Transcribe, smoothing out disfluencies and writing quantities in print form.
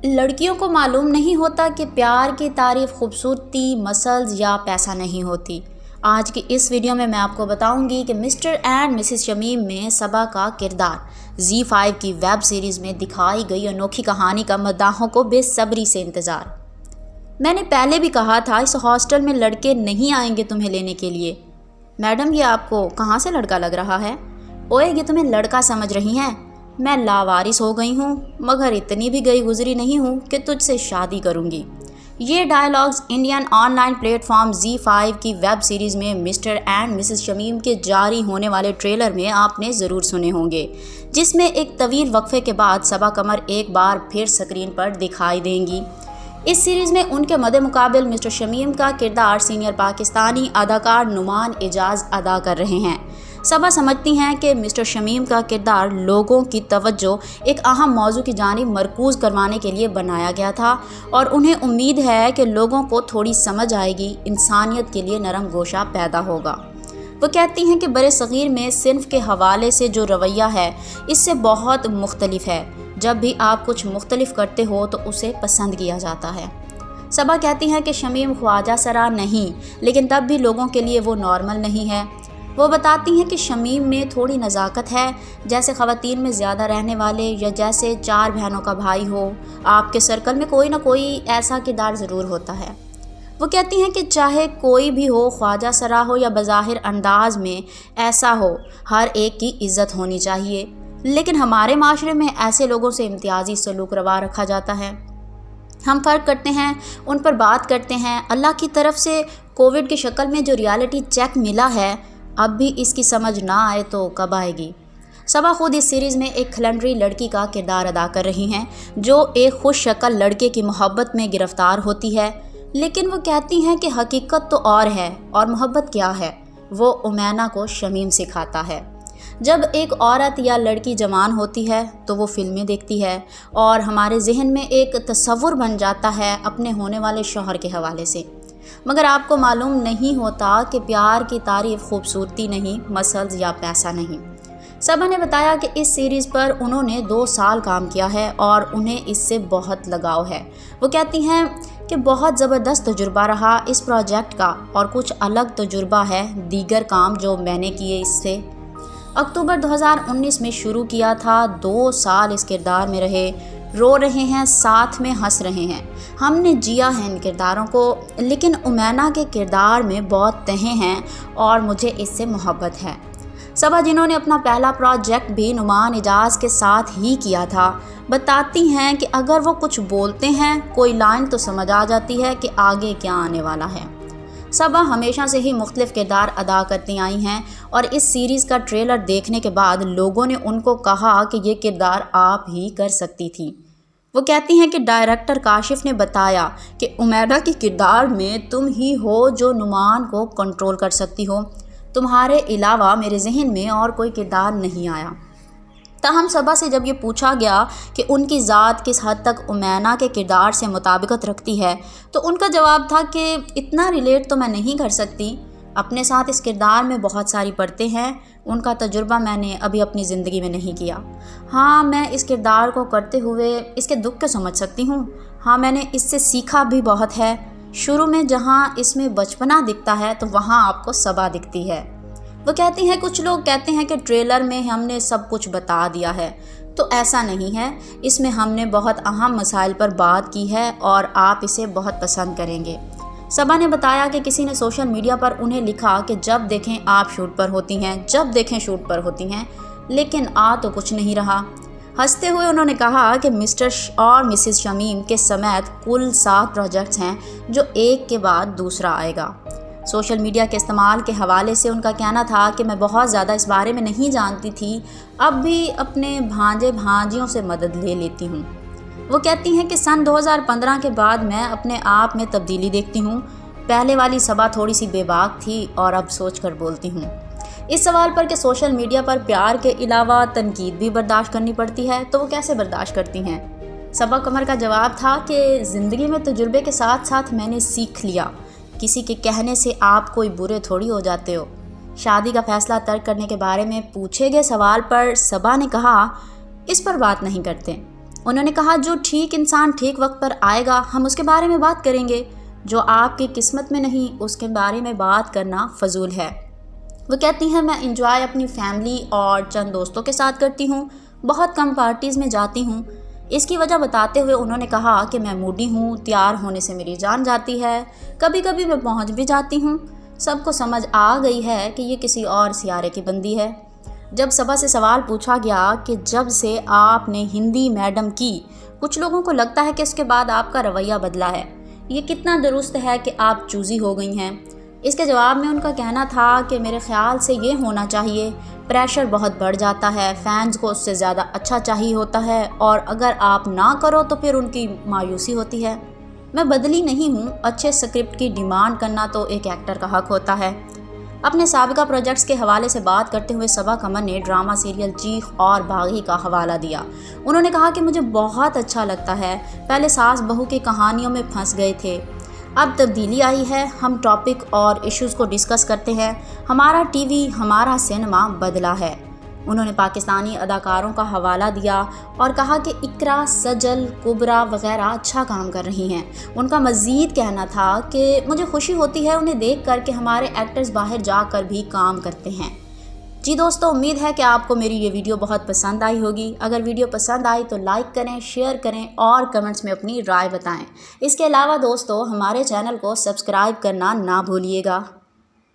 لڑکیوں کو معلوم نہیں ہوتا کہ پیار کی تعریف خوبصورتی، مسلز یا پیسہ نہیں ہوتی۔ آج کی اس ویڈیو میں آپ کو بتاؤں گی کہ مسٹر اینڈ مسز شمیم میں صبا کا کردار زی5 کی ویب سیریز میں دکھائی گئی انوکھی کہانی کا مداحوں کو بے صبری سے انتظار۔ میں نے پہلے بھی کہا تھا اس ہاسٹل میں لڑکے نہیں آئیں گے تمہیں لینے کے لیے۔ میڈم یہ آپ کو کہاں سے لڑکا لگ رہا ہے؟ اوئے یہ تمہیں لڑکا سمجھ رہی ہیں؟ میں لاوارث ہو گئی ہوں مگر اتنی بھی گئی گزری نہیں ہوں کہ تجھ سے شادی کروں گی۔ یہ dialogues Indian online platform Zee five کی ویب سیریز میں مسٹر اینڈ مسز شمیم کے جاری ہونے والے ٹریلر میں آپ نے ضرور سنے ہوں گے، جس میں ایک طویل وقفے کے بعد صبا قمر ایک بار پھر سکرین پر دکھائی دیں گی۔ اس سیریز میں ان کے مد مقابل مسٹر شمیم کا کردار سینئر پاکستانی اداکار نعمان اعجاز ادا کر رہے ہیں۔ صبا سمجھتی ہیں کہ مسٹر شمیم کا کردار لوگوں کی توجہ ایک اہم موضوع کی جانب مرکوز کروانے کے لیے بنایا گیا تھا اور انہیں امید ہے کہ لوگوں کو تھوڑی سمجھ آئے گی، انسانیت کے لیے نرم گوشہ پیدا ہوگا۔ وہ کہتی ہیں کہ برِ صغیر میں صنف کے حوالے سے جو رویہ ہے اس سے بہت مختلف ہے۔ جب بھی آپ کچھ مختلف کرتے ہو تو اسے پسند کیا جاتا ہے۔ صبا کہتی ہیں کہ شمیم خواجہ سرا نہیں، لیکن تب بھی لوگوں کے لیے وہ نارمل نہیں ہے۔ وہ بتاتی ہیں کہ شمیم میں تھوڑی نزاکت ہے، جیسے خواتین میں زیادہ رہنے والے یا جیسے 4 بہنوں کا بھائی ہو۔ آپ کے سرکل میں کوئی نہ کوئی ایسا کردار ضرور ہوتا ہے۔ وہ کہتی ہیں کہ چاہے کوئی بھی ہو، خواجہ سرا ہو یا بظاہر انداز میں ایسا ہو، ہر ایک کی عزت ہونی چاہیے، لیکن ہمارے معاشرے میں ایسے لوگوں سے امتیازی سلوک روا رکھا جاتا ہے۔ ہم فرق کرتے ہیں، ان پر بات کرتے ہیں۔ اللہ کی طرف سے کووڈ کی شکل میں جو ریالٹی چیک ملا ہے، اب بھی اس کی سمجھ نہ آئے تو کب آئے گی؟ صبا خود اس سیریز میں ایک کھلنڈری لڑکی کا کردار ادا کر رہی ہیں جو ایک خوش شکل لڑکے کی محبت میں گرفتار ہوتی ہے، لیکن وہ کہتی ہیں کہ حقیقت تو اور ہے، اور محبت کیا ہے وہ امینا کو شمیم سکھاتا ہے۔ جب ایک عورت یا لڑکی جوان ہوتی ہے تو وہ فلمیں دیکھتی ہے اور ہمارے ذہن میں ایک تصور بن جاتا ہے اپنے ہونے والے شوہر کے حوالے سے، مگر آپ کو معلوم نہیں ہوتا کہ پیار کی تعریف خوبصورتی نہیں، مسلز یا پیسہ نہیں۔ صبا نے بتایا کہ اس سیریز پر انہوں نے 2 سال کام کیا ہے اور انہیں اس سے بہت لگاؤ ہے۔ وہ کہتی ہیں کہ بہت زبردست تجربہ رہا اس پروجیکٹ کا، اور کچھ الگ تجربہ ہے دیگر کام جو میں نے کیے اس سے۔ اکتوبر 2019 میں شروع کیا تھا، 2 سال اس کردار میں رہے، رو رہے ہیں، ساتھ میں ہنس رہے ہیں۔ ہم نے جیا ہے ان کرداروں کو، لیکن امینا کے کردار میں بہت تہیں ہیں اور مجھے اس سے محبت ہے۔ صبا، جنہوں نے اپنا پہلا پروجیکٹ بھی نعمان اعجاز کے ساتھ ہی کیا تھا، بتاتی ہیں کہ اگر وہ کچھ بولتے ہیں، کوئی لائن تو سمجھ آ جاتی ہے کہ آگے کیا آنے والا ہے۔ صبا ہمیشہ سے ہی مختلف کردار ادا کرتی آئی ہیں اور اس سیریز کا ٹریلر دیکھنے کے بعد لوگوں نے ان کو کہا کہ یہ کردار آپ ہی کر سکتی تھی۔ وہ کہتی ہیں کہ ڈائریکٹر کاشف نے بتایا کہ امینا کے کردار میں تم ہی ہو جو نعمان کو کنٹرول کر سکتی ہو، تمہارے علاوہ میرے ذہن میں اور کوئی کردار نہیں آیا۔ تاہم صبا سے جب یہ پوچھا گیا کہ ان کی ذات کس حد تک امینا کے کردار سے مطابقت رکھتی ہے تو ان کا جواب تھا کہ اتنا ریلیٹ تو میں نہیں کر سکتی، اپنے ساتھ اس کردار میں بہت ساری پرتیں ہیں، ان کا تجربہ میں نے ابھی اپنی زندگی میں نہیں کیا۔ ہاں، میں اس کردار کو کرتے ہوئے اس کے دکھ کو سمجھ سکتی ہوں۔ ہاں، میں نے اس سے سیکھا بھی بہت ہے۔ شروع میں جہاں اس میں بچپنا دکھتا ہے تو وہاں آپ کو صبا دکھتی ہے۔ وہ کہتی ہیں کچھ لوگ کہتے ہیں کہ ٹریلر میں ہم نے سب کچھ بتا دیا ہے، تو ایسا نہیں ہے، اس میں ہم نے بہت اہم مسائل پر بات کی ہے اور آپ اسے بہت پسند کریں گے۔ صبا نے بتایا کہ کسی نے سوشل میڈیا پر انہیں لکھا کہ جب دیکھیں آپ شوٹ پر ہوتی ہیں، جب دیکھیں شوٹ پر ہوتی ہیں، لیکن تو کچھ نہیں رہا۔ ہنستے ہوئے انہوں نے کہا کہ مسٹر اور مسز شمیم کے سمیت کل 7 پروجیکٹس ہیں جو ایک کے بعد دوسرا آئے گا۔ سوشل میڈیا کے استعمال کے حوالے سے ان کا کہنا تھا کہ میں بہت زیادہ اس بارے میں نہیں جانتی تھی، اب بھی اپنے بھانجے بھانجیوں سے مدد لے لیتی ہوں۔ وہ کہتی ہیں کہ سن 2015 کے بعد میں اپنے آپ میں تبدیلی دیکھتی ہوں، پہلے والی صبا تھوڑی سی بے باک تھی اور اب سوچ کر بولتی ہوں۔ اس سوال پر کہ سوشل میڈیا پر پیار کے علاوہ تنقید بھی برداشت کرنی پڑتی ہے تو وہ کیسے برداشت کرتی ہیں؟ صبا قمر کا جواب تھا کہ زندگی میں تجربے کے ساتھ ساتھ میں نے سیکھ لیا، کسی کے کہنے سے آپ کوئی برے تھوڑی ہو جاتے ہو۔ شادی کا فیصلہ ترک کرنے کے بارے میں پوچھے گئے سوال پر صبا نے کہا، اس پر بات نہیں کرتے، انہوں نے کہا جو ٹھیک انسان ٹھیک وقت پر آئے گا ہم اس کے بارے میں بات کریں گے، جو آپ کی قسمت میں نہیں اس کے بارے میں بات کرنا فضول ہے۔ وہ کہتی ہیں میں انجوائے اپنی فیملی اور چند دوستوں کے ساتھ کرتی ہوں، بہت کم پارٹیز میں جاتی ہوں۔ اس کی وجہ بتاتے ہوئے انہوں نے کہا کہ میں موڈی ہوں، تیار ہونے سے میری جان جاتی ہے، کبھی کبھی میں پہنچ بھی جاتی ہوں۔ سب کو سمجھ آ گئی ہے کہ یہ کسی اور سیارے کی بندی ہے۔ جب صبا سے سوال پوچھا گیا کہ جب سے آپ نے ہندی میڈم کی کچھ لوگوں کو لگتا ہے کہ اس کے بعد آپ کا رویہ بدلا ہے، یہ کتنا درست ہے کہ آپ چوزی ہو گئی ہیں، اس کے جواب میں ان کا کہنا تھا کہ میرے خیال سے یہ ہونا چاہیے، پریشر بہت بڑھ جاتا ہے، فینز کو اس سے زیادہ اچھا چاہیے ہوتا ہے اور اگر آپ نہ کرو تو پھر ان کی مایوسی ہوتی ہے۔ میں بدلی نہیں ہوں، اچھے سکرپٹ کی ڈیمانڈ کرنا تو ایک ایکٹر کا حق ہوتا ہے۔ اپنے سابقہ پروجیکٹس کے حوالے سے بات کرتے ہوئے صبا قمر نے ڈرامہ سیریل چیخ اور باغی کا حوالہ دیا۔ انہوں نے کہا کہ مجھے بہت اچھا لگتا ہے، پہلے ساس بہو کی کہانیوں میں پھنس گئے تھے، اب تبدیلی آئی ہے، ہم ٹاپک اور ایشوز کو ڈسکس کرتے ہیں، ہمارا ٹی وی ہمارا سینما بدلا ہے۔ انہوں نے پاکستانی اداکاروں کا حوالہ دیا اور کہا کہ اقرا، سجل، کبرا وغیرہ اچھا کام کر رہی ہیں۔ ان کا مزید کہنا تھا کہ مجھے خوشی ہوتی ہے انہیں دیکھ کر کہ ہمارے ایکٹرز باہر جا کر بھی کام کرتے ہیں۔ جی دوستو، امید ہے کہ آپ کو میری یہ ویڈیو بہت پسند آئی ہوگی۔ اگر ویڈیو پسند آئی تو لائک کریں، شیئر کریں اور کمنٹس میں اپنی رائے بتائیں۔ اس کے علاوہ دوستو ہمارے چینل کو سبسکرائب کرنا نہ بھولیے گا۔